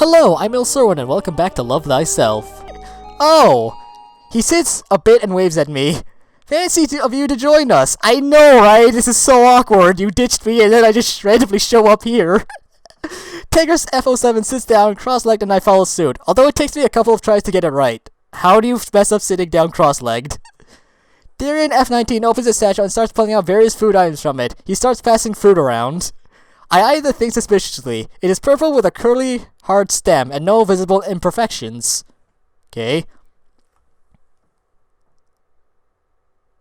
Hello, I'm Ilserwin and welcome back to Love Thyself. Oh! He sits a bit and waves at me. Fancy of you to join us. I know, right? This is so awkward. You ditched me and then I just randomly show up here. Tigris F07 sits down, cross-legged, and I follow suit, although it takes me a couple of tries to get it right. How do you mess up sitting down cross-legged? Darien F19 opens his satchel and starts pulling out various food items from it. He starts passing fruit around. I eye the thing suspiciously. It is purple with a curly, hard stem and no visible imperfections. Okay.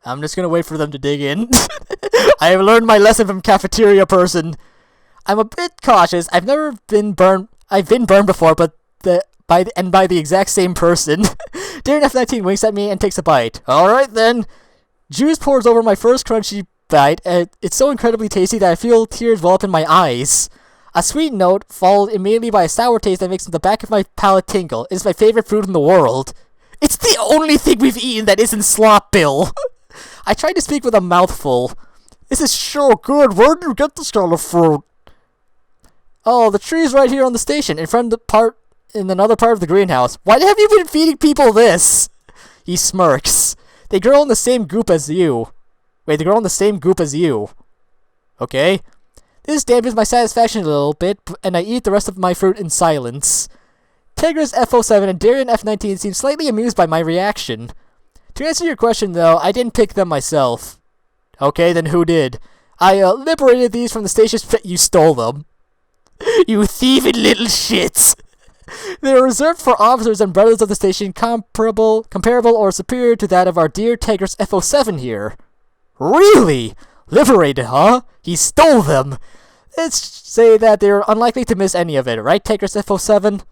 I'm just gonna wait for them to dig in. I have learned my lesson from cafeteria person. I'm a bit cautious. I've been burned before, but by the exact same person. Darien F19 winks at me and takes a bite. Alright then. Juice pours over my first crunchy bite, and it's so incredibly tasty that I feel tears well up in my eyes. A sweet note followed immediately by a sour taste that makes the back of my palate tingle. It's my favorite food in the world. It's the only thing we've eaten that isn't slop, Bill. I tried to speak with a mouthful. This is so good. Where did you get this kind of fruit? Oh, the tree's right here on the station, in another part of the greenhouse. Why have you been feeding people this? He smirks. They grow in the same goop as you. Wait, they grow in the same goop as you. Okay. This dampens my satisfaction a little bit, and I eat the rest of my fruit in silence. Tigris F07 and Darien F19 seem slightly amused by my reaction. To answer your question, though, I didn't pick them myself. Okay, then who did? I liberated these from the station's pit. You stole them. You thieving little shits! They are reserved for officers and brothers of the station comparable or superior to that of our dear Tigris F07 here. Really? Liberated, huh? He stole them! Let's say that they're unlikely to miss any of it, right, Tigris F07?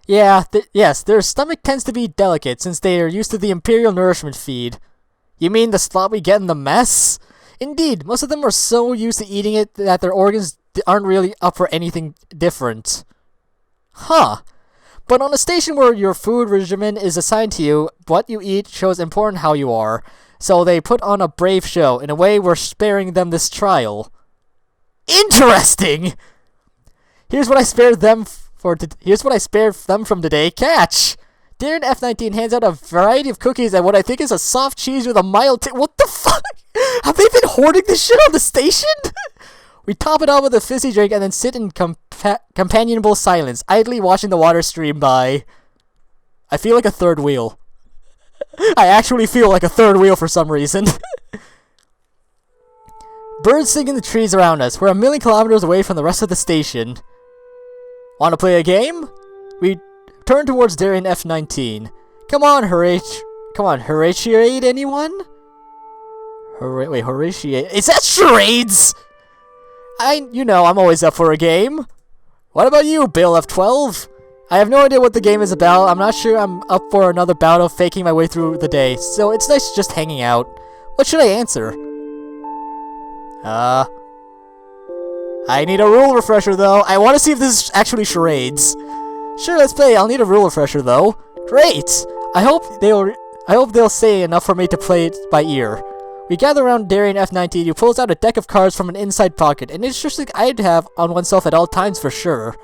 Yeah, yes, their stomach tends to be delicate since they are used to the Imperial nourishment feed. You mean the slop we get in the mess? Indeed, most of them are so used to eating it that their organs aren't really up for anything different. Huh. But on a station where your food regimen is assigned to you, what you eat shows important how you are. So they put on a brave show. In a way, we're sparing them this trial. Interesting! Here's what I spared them from today. Catch! Darien F19 hands out a variety of cookies and what I think is a soft cheese with a mild what the fuck? Have they been hoarding this shit on the station? We top it off with a fizzy drink and then sit in companionable silence, idly watching the water stream by. I feel like a third wheel. I actually feel like a third wheel for some reason. Birds sing in the trees around us. We're 1,000,000 kilometers away from the rest of the station. Want to play a game? We turn towards Darien F19. Come on, Horatio, anyone? Horatio. Is that charades? I'm always up for a game. What about you, Bill F12? I have no idea what the game is about. I'm not sure I'm up for another bout of faking my way through the day, so it's nice just hanging out. What should I answer? I need a rule refresher, though. I want to see if this is actually charades. Sure, let's play. I'll need a rule refresher, though. Great! I hope they'll say enough for me to play it by ear. We gather around Darien F19, who pulls out a deck of cards from an inside pocket, and it's just like I'd have on oneself at all times for sure.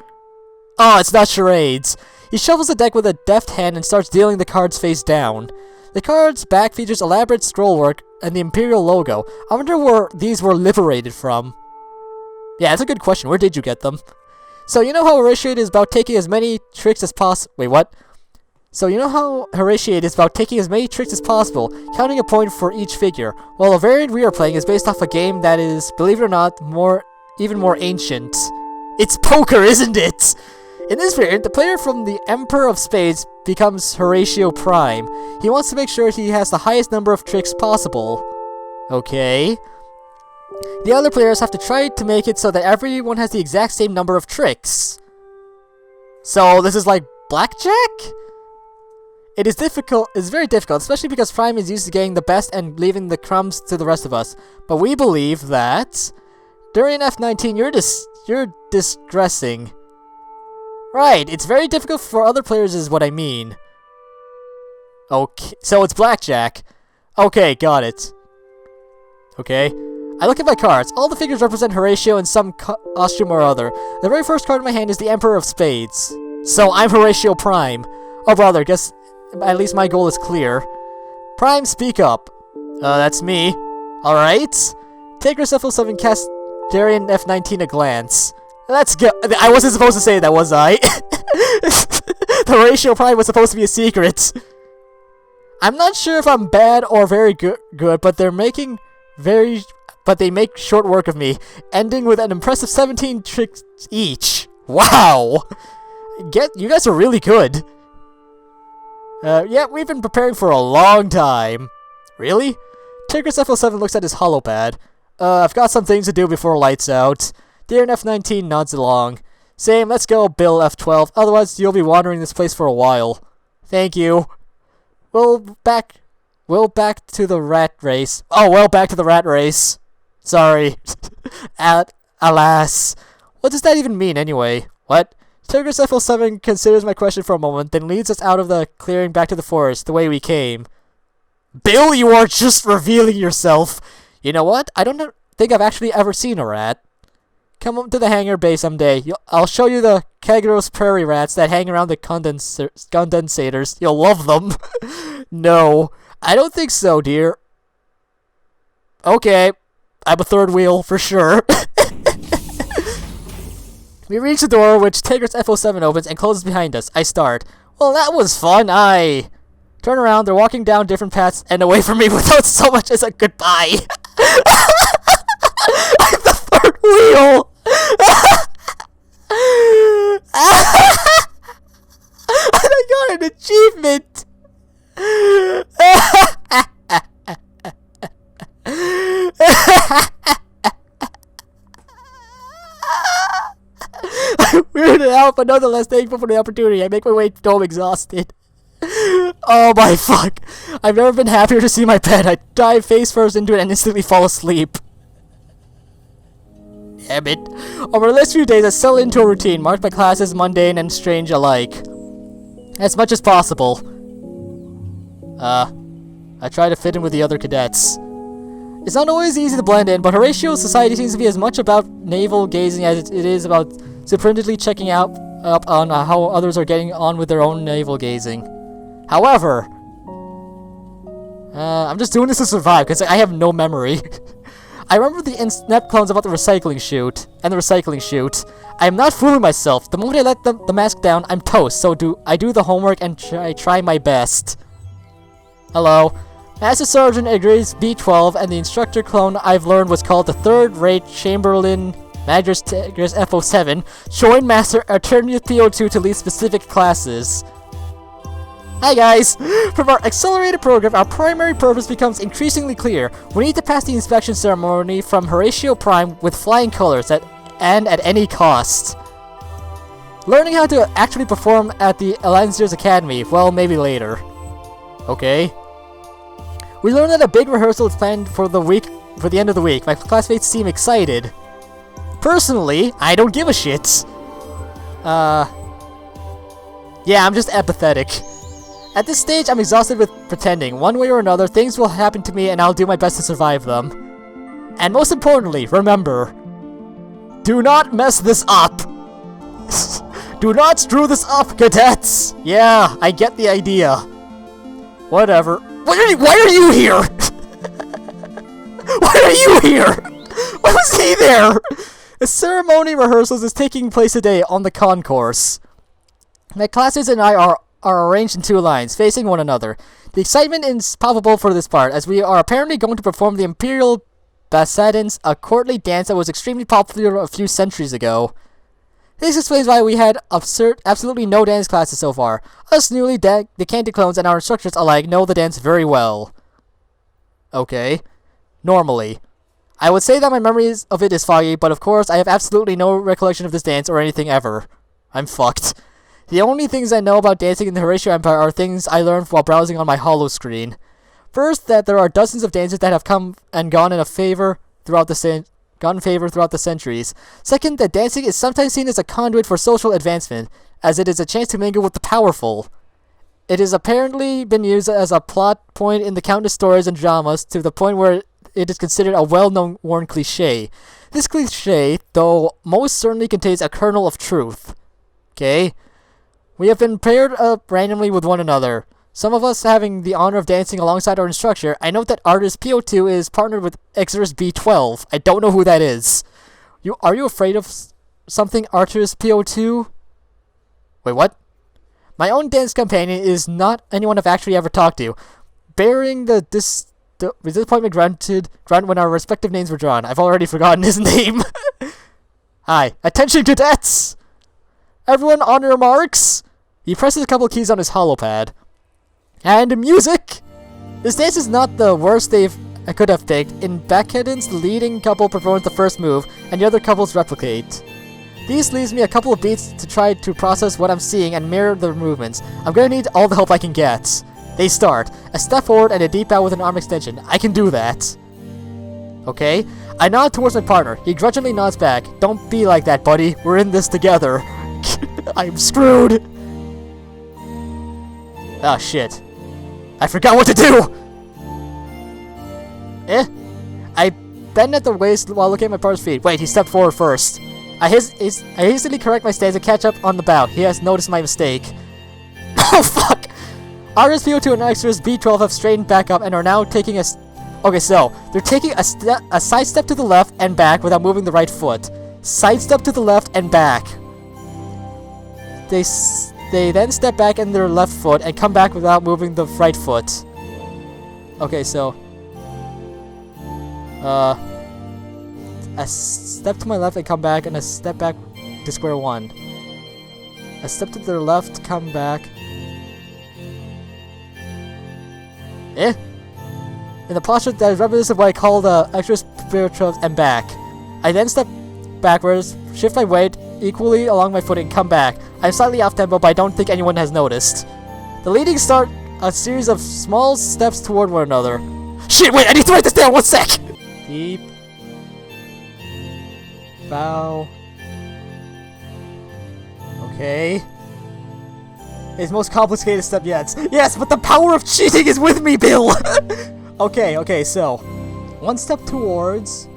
Oh, it's not charades. He shuffles the deck with a deft hand and starts dealing the cards face down. The card's back features elaborate scrollwork and the Imperial logo. I wonder where these were liberated from. Yeah, that's a good question. Where did you get them? So you know how Horatio is about taking as many tricks as possible. Wait, what? So you know how Horatio is about taking as many tricks as possible, counting a point for each figure. Well, the variant we are playing is based off a game that is, believe it or not, even more ancient. It's poker, isn't it? In this variant, the player from the Emperor of Spades becomes Horatio Prime. He wants to make sure he has the highest number of tricks possible. Okay. The other players have to try to make it so that everyone has the exact same number of tricks. So this is like blackjack? It's very difficult, especially because Prime is used to getting the best and leaving the crumbs to the rest of us. But we believe that Darien F19, you're distressing. Right, it's very difficult for other players is what I mean. Okay, so it's blackjack. Okay, got it. Okay. I look at my cards. All the figures represent Horatio in some costume or other. The very first card in my hand is the Emperor of Spades. So I'm Horatio Prime. Oh brother, guess at least my goal is clear. Prime, speak up. That's me. Alright. Tigris F07 cast Darien F19 a glance. Let's go. I wasn't supposed to say that, was I? The Horatio Prime was supposed to be a secret. I'm not sure if I'm bad or very good, but they make short work of me, ending with an impressive 17 tricks each. Wow! You guys are really good. Yeah, we've been preparing for a long time. Really? Tigris F07 looks at his holopad. I've got some things to do before lights out. Darren F19 nods along. Same, let's go, Bill F12, otherwise you'll be wandering this place for a while. Thank you. We'll back to the rat race. Oh, well, back to the rat race. Sorry. Alas. What does that even mean, anyway? What? Tigris F07 considers my question for a moment, then leads us out of the clearing back to the forest, the way we came. Bill, you are just revealing yourself. You know what? I don't think I've actually ever seen a rat. Come up to the hangar bay someday. I'll show you the Kagros prairie rats that hang around the condensators. You'll love them. No, I don't think so, dear. Okay, I'm a third wheel for sure. We reach the door, which Tigris F07 opens and closes behind us. I start. Well, that was fun. I turn around. They're walking down different paths and away from me without so much as a goodbye. I'm the third wheel. And I got an achievement. I'm weirded out, but nonetheless thankful for the opportunity. I make my way home exhausted. Oh my fuck. I've never been happier to see my pet. I dive face first into it and instantly fall asleep. Damn it. Over the last few days, I settle into a routine marked by classes mundane and strange alike. As much as possible. I try to fit in with the other cadets. It's not always easy to blend in, but Horatio's society seems to be as much about navel gazing as it is about superintendently checking up on how others are getting on with their own navel gazing. However, I'm just doing this to survive, because I have no memory. I remember the inept clones about the recycling chute, and the recycling chute. I am not fooling myself. The moment I let the mask down, I'm toast, so I do the homework and I try my best. Hello. Master Sergeant agrees B12, and the instructor clone I've learned was called the third-rate Chamberlain Magis Tigris F07. Join Master Alternative PO2 to lead specific classes. Hi guys! From our accelerated program, our primary purpose becomes increasingly clear. We need to pass the inspection ceremony from Horatio Prime with flying colors and at any cost. Learning how to actually perform at the Lancers Academy, well, maybe later. Okay. We learned that a big rehearsal is planned for the end of the week. My classmates seem excited. Personally, I don't give a shit. Yeah, I'm just apathetic. At this stage, I'm exhausted with pretending. One way or another, things will happen to me and I'll do my best to survive them. And most importantly, remember, do not mess this up. Do not screw this up, cadets. Yeah, I get the idea. Whatever. Why are you here? Why are you here? Why was he there? A ceremony rehearsals is taking place today on the concourse. My classmates and I are arranged in two lines, facing one another. The excitement is palpable for this part, as we are apparently going to perform the Imperial Bassadins, a courtly dance that was extremely popular a few centuries ago. This explains why we had absolutely no dance classes so far. Us newly decanted clones and our instructors alike know the dance very well. Okay. Normally. I would say that my memory of it is foggy, but of course I have absolutely no recollection of this dance or anything ever. I'm fucked. The only things I know about dancing in the Horatio Empire are things I learned while browsing on my holo screen. First, that there are dozens of dances that have come and gone in favor throughout the centuries. Second, that dancing is sometimes seen as a conduit for social advancement, as it is a chance to mingle with the powerful. It has apparently been used as a plot point in the countless stories and dramas, to the point where it it is considered a well-known worn cliche. This cliche, though, most certainly contains a kernel of truth. Okay? We have been paired up randomly with one another. Some of us having the honor of dancing alongside our instructor. I note that artist PO2 is partnered with Exodus B12. I don't know who that is. Are you afraid of something, artist PO2? Wait, what? My own dance companion is not anyone I've actually ever talked to. Bearing the disappointment grunt when our respective names were drawn. I've already forgotten his name. Hi. Attention, cadets! Everyone on your marks! He presses a couple of keys on his holopad. And music! This dance is not the worst I could have picked. In back cadence, the leading couple performs the first move, and the other couples replicate. This leaves me a couple of beats to try to process what I'm seeing and mirror their movements. I'm gonna need all the help I can get. They start. A step forward and a deep bow with an arm extension. I can do that. Okay? I nod towards my partner. He grudgingly nods back. Don't be like that, buddy. We're in this together. I'm screwed. Ah, shit. I forgot what to do! I bend at the waist while looking at my partner's feet. Wait, he stepped forward first. I hastily correct my stance and catch up on the bow. He has noticed my mistake. Oh, fuck! Artist PO2 and Exodus B12 have straightened back up and are now taking a... Okay, so, they're taking a side step to the left and back without moving the right foot. Side step to the left and back. They then step back in their left foot and come back without moving the right foot. Okay, so... a step to my left and come back, and a step back to square one. A step to their left, come back. In the posture that is reminiscent of what I call the extra spiritual and back. I then step backwards, shift my weight equally along my foot and come back. I'm slightly off tempo, but I don't think anyone has noticed. The leadings start a series of small steps toward one another. Shit, wait, I need to write this down, 1 sec! Deep. Bow. Okay. His most complicated step yet. Yes, but the power of cheating is with me, Bill! Okay, so. 1 step towards...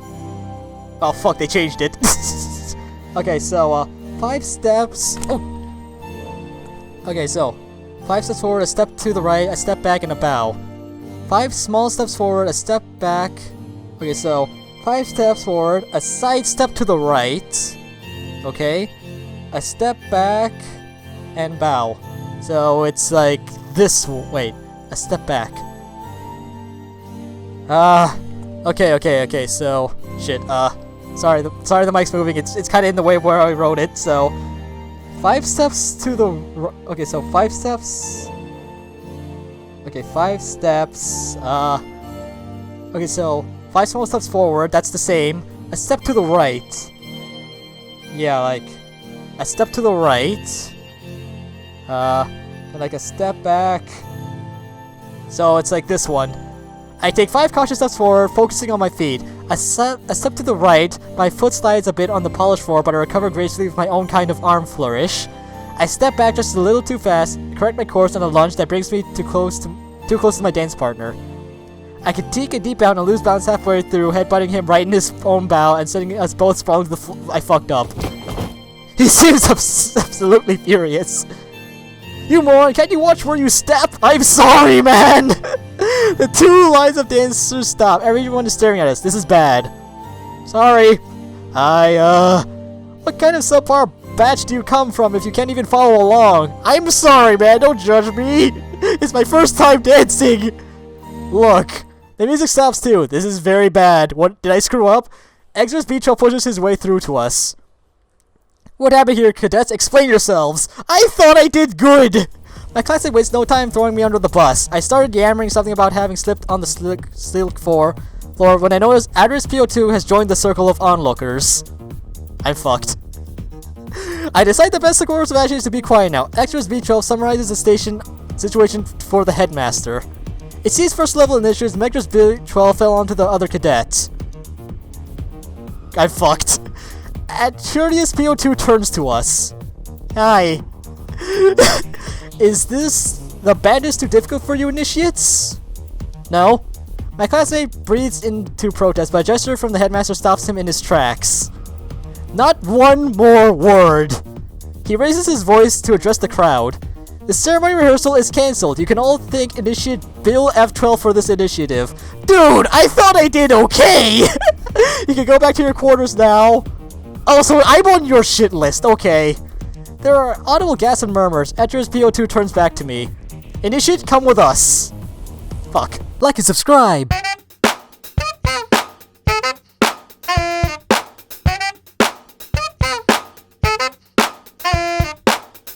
Oh, fuck, they changed it. Okay, so, 5 steps... Oh! Okay, so. 5 steps forward, a step to the right, a step back, and a bow. 5 small steps forward, a step back... Okay, so... 5 steps forward, a side step to the right. Okay. A step back, and bow. So it's like this. Wait, a step back. Okay. So shit. Sorry the mic's moving. It's kind of in the way where I wrote it. So 5 steps to the. Okay, so 5 steps. Okay, 5 steps. Okay, so 5 small steps forward. That's the same. A step to the right. Yeah, like a step to the right. Like a step back. So it's like this one. I take 5 cautious steps forward, focusing on my feet. A step to the right, my foot slides a bit on the polished floor, but I recover gracefully with my own kind of arm flourish. I step back just a little too fast, correct my course on a lunge that brings me too close to my dance partner. I can take a deep bow and lose balance halfway through, headbutting him right in his own bow and sending us both sprawling to the floor. I fucked up. He seems absolutely furious. You moron, can't you watch where you step? I'm sorry, man! The 2 lines of dancers stop. Everyone is staring at us. This is bad. Sorry. What kind of subpar batch do you come from if you can't even follow along? I'm sorry, man. Don't judge me. It's my first time dancing. Look, the music stops too. This is very bad. What, did I screw up? Exodus B12 pushes his way through to us. What happened here, cadets? Explain yourselves. I thought I did good! My classmate wastes no time throwing me under the bus. I started yammering something about having slipped on the silk floor when I noticed Address PO2 has joined the circle of onlookers. I'm fucked. I decide the best course of action is to be quiet now. Extras B12 summarizes the situation for the headmaster. It sees first level initiatives, Extras B12 fell onto the other cadet. I'm fucked. And Curious PO2 turns to us. Hi. Is this the band is too difficult for you initiates? No. My classmate breathes into protest, but a gesture from the headmaster stops him in his tracks. Not one more word! He raises his voice to address the crowd. The ceremony rehearsal is cancelled. You can all thank Initiate Bill F12 for this initiative. Dude, I thought I did okay! You can go back to your quarters now. Oh, so I'm on your shit list, okay. There are audible gasps and murmurs. Edgar's PO2 turns back to me. Initiate, come with us. Fuck. Like and subscribe.